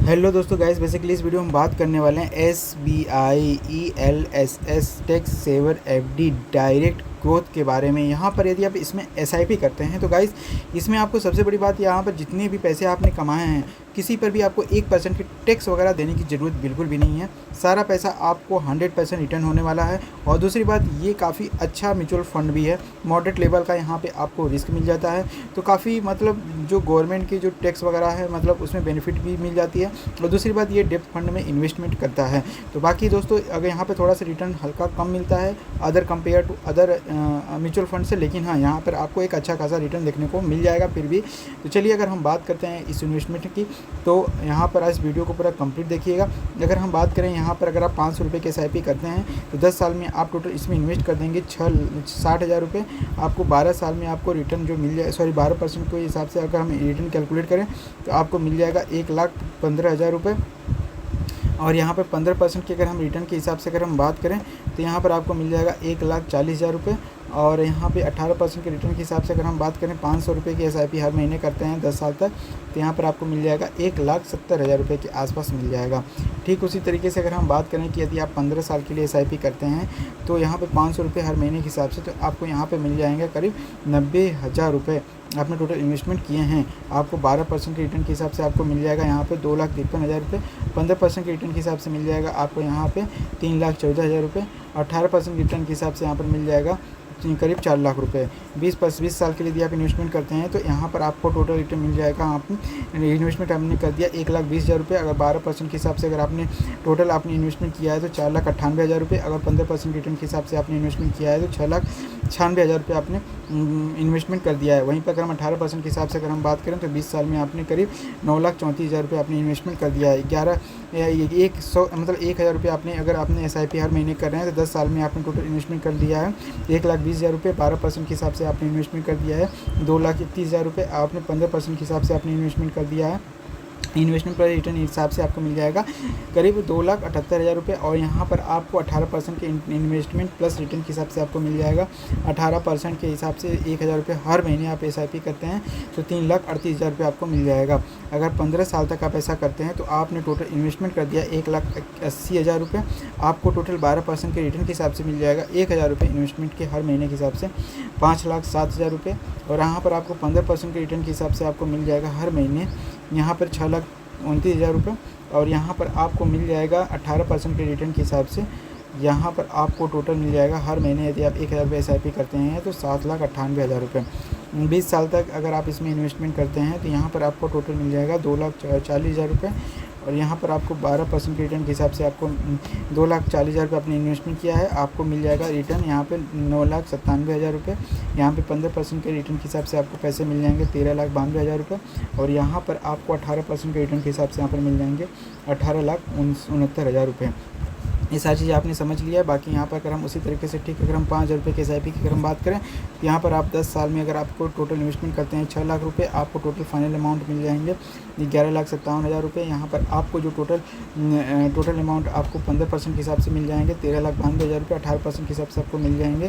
Hello दोस्तों guys, basically इस video में हम बात करने वाले हैं SBI ELSS tax saver FD direct growth के बारे में। यहाँ पर यदि आप इसमें SIP करते हैं तो गाइस इसमें आपको सबसे बड़ी बात, यहाँ पर जितने भी पैसे आपने कमाए हैं किसी पर भी आपको 1% की टैक्स वगैरह देने की ज़रूरत बिल्कुल भी नहीं है। सारा पैसा आपको 100% रिटर्न होने वाला है। और दूसरी बात, ये काफ़ी अच्छा म्यूचुअल फंड भी है, मॉडरेट लेवल का यहाँ पे आपको रिस्क मिल जाता है। तो काफ़ी मतलब जो गवर्नमेंट की जो टैक्स वगैरह है मतलब उसमें बेनिफिट भी मिल जाती है। और दूसरी बात, ये डेप्थ फंड में इन्वेस्टमेंट करता है। तो बाकी दोस्तों, अगर यहाँ पे थोड़ा सा रिटर्न हल्का कम मिलता है other compare to other mutual fund से, लेकिन हाँ यहाँ पर आपको एक अच्छा खासा रिटर्न देखने को मिल जाएगा फिर भी। तो चलिए अगर हम बात करते हैं इस इन्वेस्टमेंट की, तो यहाँ पर इस वीडियो को पूरा कंप्लीट देखिएगा। अगर हम बात करें यहाँ पर, अगर आप 500 रुपये के SIP करते हैं तो 10 साल में आप टोटल इसमें इन्वेस्ट कर देंगे 60,000 रुपये। आपको 12 साल में आपको रिटर्न जो मिल जाए, 12% के हिसाब से अगर हम रिटर्न कैलकुलेट करें तो आपको मिल जाएगा 1,15,000 रुपये। और यहाँ पर 15% के अगर हम रिटर्न के हिसाब से अगर हम बात करें तो यहाँ पर आपको मिल जाएगा 1,40,000 रुपये। और यहाँ पे 18% के रिटर्न के हिसाब से अगर हम बात करें 500 रुपये की SIP हर महीने करते हैं 10 साल तक, तो यहाँ पर आपको मिल जाएगा 1,70,000 रुपये के आसपास मिल जाएगा। ठीक उसी तरीके से अगर हम बात करें कि यदि आप 15 साल के लिए SIP करते हैं तो यहाँ पे 500 रुपये हर महीने के हिसाब से, तो आपको यहाँ पे मिल जाएंगे करीब 90,000 रुपये। आपने टोटल इन्वेस्टमेंट किए हैं, आपको 12% के रिटर्न के हिसाब से आपको मिल जाएगा यहाँ पे 2,53,000 रुपये। 15% के रिटर्न के हिसाब से मिल जाएगा आपको यहाँ पे 3,14,000 रुपये। 18% रिटर्न के हिसाब से यहाँ पर मिल जाएगा करीब 4 लाख रुपये। 20 साल के लिए यदि आप इन्वेस्टमेंट करते हैं तो यहाँ पर आपको टोटल रिटर्न मिल जाएगा। आपने इन्वेस्टमेंट आपने कर दिया 1,20,000 रुपये। अगर 12% के हिसाब से अगर आपने टोटल आपने इन्वेस्टमेंट किया है तो 4,98,000 रुपये। अगर 15% रिटर्न के हिसाब से आपने इन्वेस्टमेंट किया है तो 6,96,000 रुपये आपने इन्वेस्टमेंट कर दिया है। वहीं पर अगर हम 18% के हिसाब से अगर हम बात करें तो 20 साल में आपने करीब 9,34,000 रुपये आपने इन्वेस्टमेंट कर दिया है। 1,000 रुपये आपने, अगर आपने SIP हर महीने कर रहे हैं तो 10 साल में आपने टोटल इन्वेस्टमेंट कर दिया है 1,20,000 रुपये। 12% के हिसाब से आपने इन्वेस्टमेंट कर दिया है 2,31,000 रुपये। आपने 15% के हिसाब से आपने इन्वेस्टमेंट कर दिया है, इन्वेस्टमेंट पर रिटर्न हिसाब से आपको मिल जाएगा करीब 2,78,000 रुपये। और यहाँ पर आपको 18% के इन्वेस्टमेंट प्लस रिटर्न के हिसाब से आपको मिल जाएगा 18% के हिसाब से 1,000 रुपये हर महीने आप SIP करते हैं तो 3,38,000 रुपये आपको मिल जाएगा। अगर 15 साल तक आप ऐसा करते हैं तो आपने टोटल इन्वेस्टमेंट कर दिया 1,80,000 रुपये। आपको टोटल 12% के रिटर्न के हिसाब से मिल जाएगा 1,000 रुपये इन्वेस्टमेंट के हर महीने के हिसाब से 5,07,000 रुपये। और यहाँ पर आपको 15% के रिटर्न के हिसाब से आपको मिल जाएगा हर महीने यहाँ पर 6,29,000 रुपये। और यहाँ पर आपको मिल जाएगा 18% के रिटर्न के हिसाब से, यहाँ पर आपको टोटल मिल जाएगा हर महीने यदि आप 1,000 रुपये SIP करते हैं तो 7,98,000 रुपये। 20 साल तक अगर आप इसमें इन्वेस्टमेंट करते हैं तो यहाँ पर आपको टोटल मिल जाएगा 2,40,000 रुपये। और यहाँ पर आपको 12% के रिटर्न के हिसाब से आपको 2,40,000 रुपये आपने इन्वेस्टमेंट किया है, आपको मिल जाएगा रिटर्न यहाँ पे 9,97,000 रुपये। यहाँ पे 15% के रिटर्न के हिसाब से आपको पैसे मिल जाएंगे 13,92,000 रुपये। और यहाँ पर आपको 18% के रिटर्न के हिसाब से यहाँ पर मिल जाएंगे 18,69,000 रुपये। ये सारी चीज़ें आपने समझ लिया है। बाकी यहाँ पर अगर हम उसी तरीके से ठीक अगर हम 5,000 रुपये के SIP की अगर हम बात करें तो यहाँ पर आप 10 साल में अगर आपको टोटल इन्वेस्टमेंट करते हैं 6 लाख रुपये, आपको टोटल फाइनल अमाउंट मिल जाएंगे 11,57,000 रुपये। यहाँ पर आपको जो टोटल अमाउंट आपको 15% के हिसाब से मिल जाएंगे 13,92,000 रुपये। 18% के हिसाब से आपको मिल जाएंगे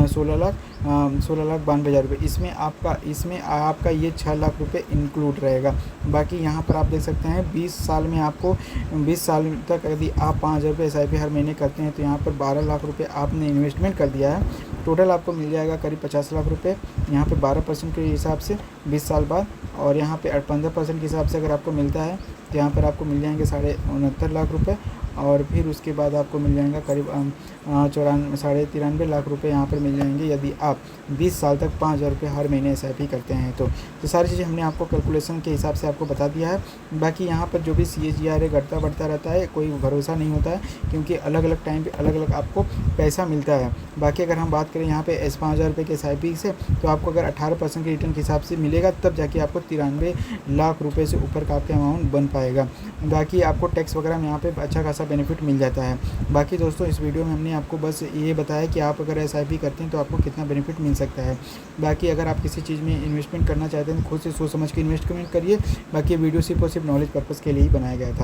16,92,000 रुपये। इसमें आपका ये 6 लाख रुपये इंक्लूड रहेगा। बाकी यहाँ पर आप देख सकते हैं 20 साल में आपको 20 साल तक यदि आप 5,000 रुपये SIP हर महीने करते हैं तो यहाँ पर 12 लाख रुपये आपने इन्वेस्टमेंट कर दिया है। टोटल आपको मिल जाएगा करीब 50 लाख रुपये यहाँ पे 12% के हिसाब से 20 साल बाद। और यहाँ पे 15% के हिसाब से अगर आपको मिलता है तो यहाँ पर आपको मिल जाएंगे 69 लाख रुपये। और फिर उसके बाद आपको मिल जाएगा करीब 93 लाख रुपये यहाँ पर मिल जाएंगे यदि आप 20 साल तक 5,000 रुपये हर महीने SIP करते हैं। तो सारी चीज़ें हमने आपको कैलकुलेशन के हिसाब से आपको बता दिया है। बाकी यहाँ पर जो भी CAGR है घटता बढ़ता रहता है, कोई भरोसा नहीं होता है क्योंकि अलग अलग टाइम पे अलग अलग आपको पैसा मिलता है। बाकी अगर हम बात करें यहाँ पे 5,000 रुपये के SIP से, तो आपको अगर 18% के रिटर्न के हिसाब से मिलेगा तब जाके आपको 93 लाख रुपये से ऊपर का आपका अमाउंट बन पाएगा। बाकी आपको टैक्स वगैरह में यहाँ पे अच्छा खासा बेनिफिट मिल जाता है। बाकी दोस्तों, इस वीडियो में हमने आपको बस ये बताया कि आप अगर SIP करते हैं तो आपको कितना बेनिफिट मिल सकता है। बाकी अगर आप किसी चीज़ में इन्वेस्टमेंट करना चाहते हैं तो खुद से सोच समझ के इन्वेस्टमेंट करिए। बाकी वीडियो सिर्फ और सिर्फ नॉलेज पर्पज़ के लिए ही बनाया गया था।